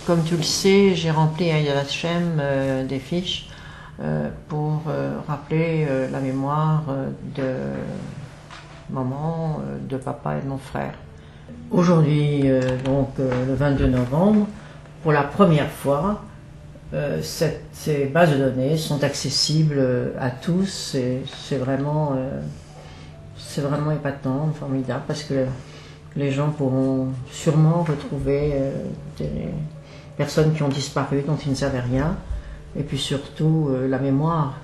Comme tu le sais, j'ai rempli à Yad Vashem des fiches pour rappeler la mémoire de maman, de papa et de mon frère. Aujourd'hui, donc le 22 novembre, pour la première fois, ces bases de données sont accessibles à tous et c'est vraiment épatant, formidable, parce que les gens pourront sûrement retrouver des personnes qui ont disparu, dont ils ne savaient rien, et puis surtout la mémoire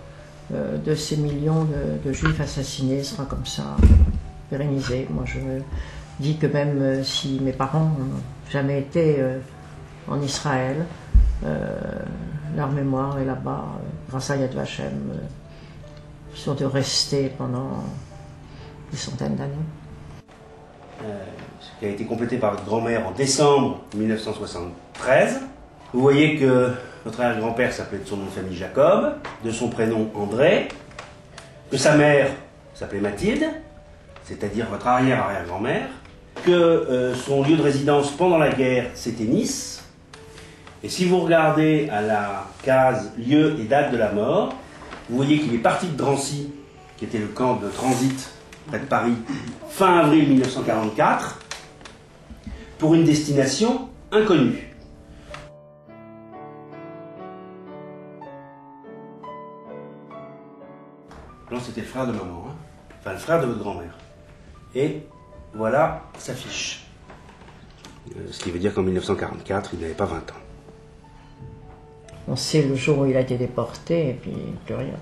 de ces millions de juifs assassinés sera comme ça pérennisée. Moi je me dis que même si mes parents n'ont jamais été en Israël, leur mémoire est là-bas, grâce à Yad Vashem, sûre de rester pendant des centaines d'années. Ce qui a été complété par votre grand-mère en décembre 1973. Vous voyez que votre arrière-grand-père s'appelait de son nom de famille Jacob, de son prénom André, que sa mère s'appelait Mathilde, c'est-à-dire votre arrière-arrière-grand-mère, que son lieu de résidence pendant la guerre c'était Nice. Et si vous regardez à la case lieu et date de la mort, vous voyez qu'il est parti de Drancy, qui était le camp de transit près de Paris, fin avril 1944, pour une destination inconnue. Non, c'était le frère de maman, hein. Enfin le frère de votre grand-mère. Et voilà sa fiche. Ce qui veut dire qu'en 1944, il n'avait pas 20 ans. On sait le jour où il a été déporté et puis plus rien.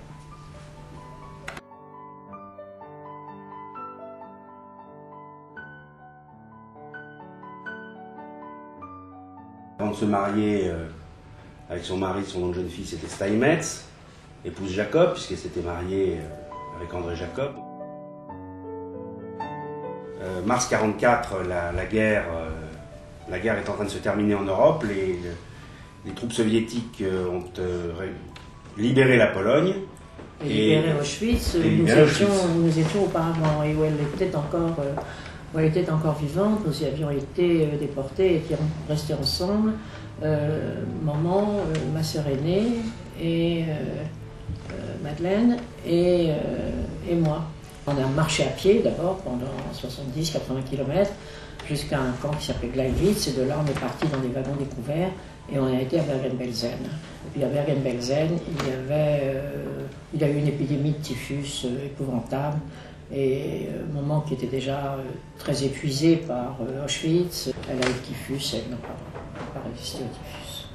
Avant de se marier avec son mari, son nom de jeune fille c'était Steinmetz, épouse Jacob, puisqu'elle s'était mariée avec André Jacob. Mars 1944, la guerre est en train de se terminer en Europe. Les troupes soviétiques ont libéré la Pologne. Et libéré Auschwitz, où nous étions auparavant, et où elle était encore vivante. Nous y avions été déportés et étions restés ensemble. Maman, ma sœur aînée, et Madeleine, et moi. On a marché à pied d'abord pendant 70-80 km jusqu'à un camp qui s'appelait Gleiwitz, et de là on est parti dans des wagons découverts et on a été à Bergen-Belsen. Et puis à Bergen-Belsen, il y a eu une épidémie de typhus épouvantable, et maman qui était déjà très épuisée par Auschwitz, elle a eu le typhus, elle n'a pas résisté au typhus.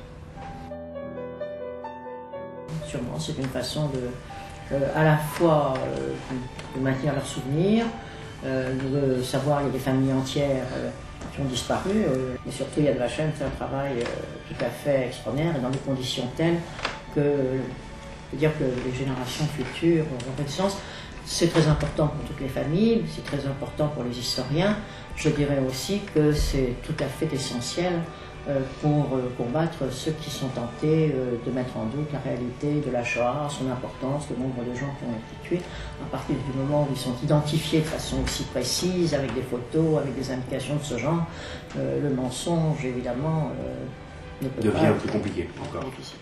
Sûrement c'est une façon à la fois de maintenir leurs souvenirs, de savoir qu'il y a des familles entières qui ont disparu, mais surtout Yad Vashem fait un travail tout à fait extraordinaire et dans des conditions telles que dire que les générations futures ont connaissance. C'est très important pour toutes les familles, c'est très important pour les historiens. Je dirais aussi que c'est tout à fait essentiel pour combattre ceux qui sont tentés de mettre en doute la réalité de la Shoah, son importance, le nombre de gens qui ont été tués, à partir du moment où ils sont identifiés de façon aussi précise, avec des photos, avec des indications de ce genre. Le mensonge, évidemment, ne peut pas... devient plus compliqué encore. Difficile.